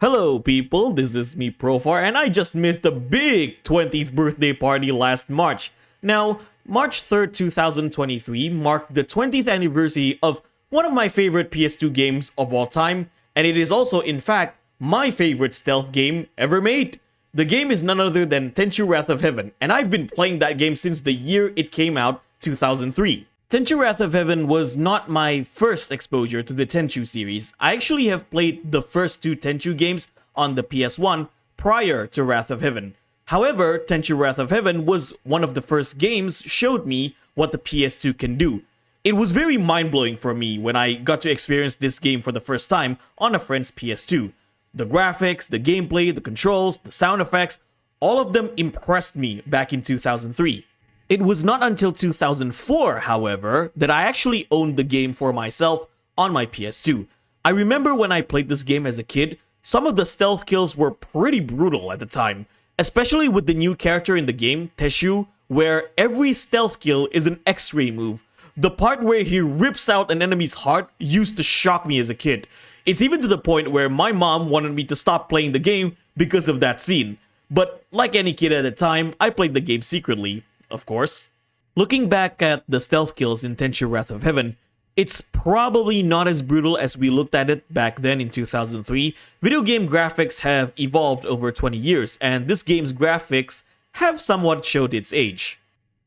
Hello people, this is me Profar and I just missed a big 20th birthday party last March. Now, March 3rd, 2023 marked the 20th anniversary of one of my favorite PS2 games of all time, and it is also in fact my favorite stealth game ever made. The game is none other than Tenchu Wrath of Heaven, and I've been playing that game since the year it came out, 2003. Tenchu Wrath of Heaven was not my first exposure to the Tenchu series. I actually have played the first two Tenchu games on the PS1 prior to Wrath of Heaven. However, Tenchu Wrath of Heaven was one of the first games showed me what the PS2 can do. It was very mind-blowing for me when I got to experience this game for the first time on a friend's PS2. The graphics, the gameplay, the controls, the sound effects, all of them impressed me back in 2003. It was not until 2004, however, that I actually owned the game for myself on my PS2. I remember when I played this game as a kid, some of the stealth kills were pretty brutal at the time, especially with the new character in the game, Tenchu, where every stealth kill is an X-ray move. The part where he rips out an enemy's heart used to shock me as a kid. It's even to the point where my mom wanted me to stop playing the game because of that scene. But like any kid at the time, I played the game secretly. Of course. Looking back at the stealth kills in Tenchu Wrath of Heaven, it's probably not as brutal as we looked at it back then in 2003. Video game graphics have evolved over 20 years, and this game's graphics have somewhat showed its age.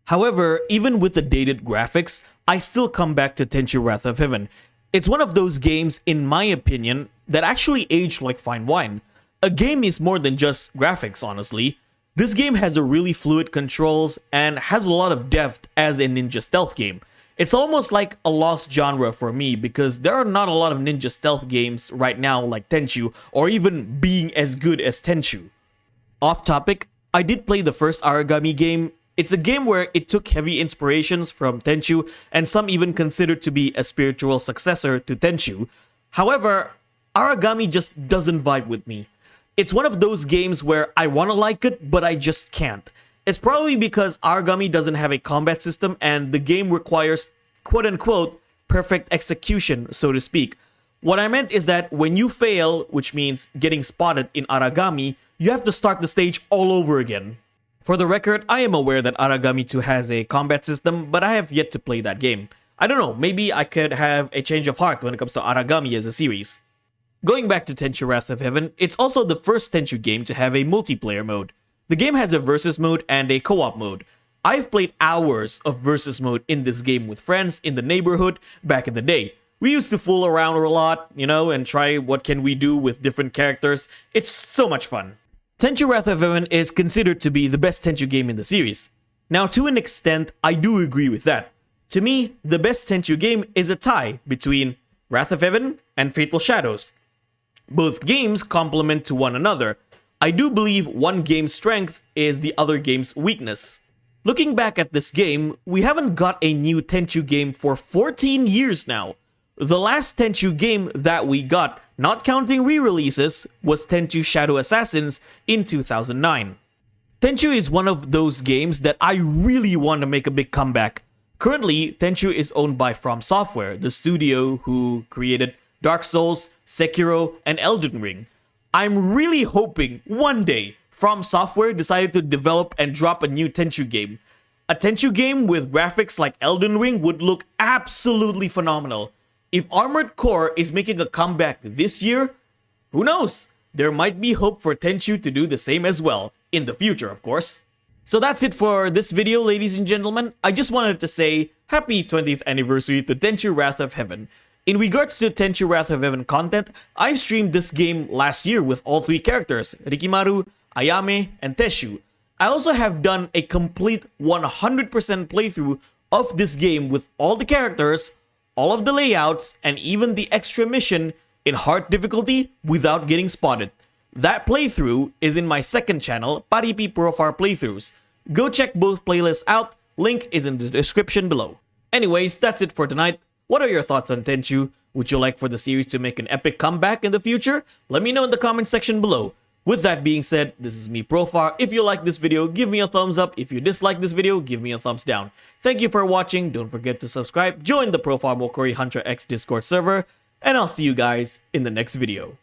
However, even with the dated graphics, I still come back to Tenchu Wrath of Heaven. It's one of those games, in my opinion, that actually aged like fine wine. A game is more than just graphics, honestly. This game has a really fluid controls and has a lot of depth as a ninja stealth game. It's almost like a lost genre for me because there are not a lot of ninja stealth games right now like Tenchu or even being as good as Tenchu. Off topic, I did play the first Origami game. It's a game where it took heavy inspirations from Tenchu and some even consider to be a spiritual successor to Tenchu. However, Origami just doesn't vibe with me. It's one of those games where I want to like it, but I just can't. It's probably because Origami doesn't have a combat system and the game requires quote-unquote perfect execution, so to speak. What I meant is that when you fail, which means getting spotted in Origami, you have to start the stage all over again. For the record, I am aware that Origami 2 has a combat system, but I have yet to play that game. I don't know, maybe I could have a change of heart when it comes to Origami as a series. Going back to Tenchu Wrath of Heaven, it's also the first Tenchu game to have a multiplayer mode. The game has a versus mode and a co-op mode. I've played hours of versus mode in this game with friends in the neighborhood back in the day. We used to fool around a lot, and try what can we do with different characters. It's so much fun. Tenchu Wrath of Heaven is considered to be the best Tenchu game in the series. Now, to an extent, I do agree with that. To me, the best Tenchu game is a tie between Wrath of Heaven and Fatal Shadows. Both games complement to one another. I do believe one game's strength is the other game's weakness. Looking back at this game, we haven't got a new Tenchu game for 14 years now. The last Tenchu game that we got, not counting re-releases, was Tenchu Shadow Assassins in 2009. Tenchu is one of those games that I really want to make a big comeback. Currently, Tenchu is owned by From Software, the studio who created Dark Souls, Sekiro, and Elden Ring. I'm really hoping one day From Software decided to develop and drop a new Tenchu game. A Tenchu game with graphics like Elden Ring would look absolutely phenomenal. If Armored Core is making a comeback this year, who knows? There might be hope for Tenchu to do the same as well, in the future of course. So that's it for this video, ladies and gentlemen. I just wanted to say happy 20th anniversary to Tenchu Wrath of Heaven. In regards to Tenchu Wrath of Heaven content, I streamed this game last year with all three characters, Rikimaru, Ayame, and Tenchu. I also have done a complete 100% playthrough of this game with all the characters, all of the layouts, and even the extra mission in hard difficulty without getting spotted. That playthrough is in my second channel, Paripi Profar Playthroughs. Go check both playlists out, link is in the description below. Anyways, that's it for tonight. What are your thoughts on Tenchu? Would you like for the series to make an epic comeback in the future? Let me know in the comment section below. With that being said, this is me Profar. If you like this video, give me a thumbs up. If you dislike this video, give me a thumbs down. Thank you for watching. Don't forget to subscribe, join the Profar Mokori Hunter X Discord server, and I'll see you guys in the next video.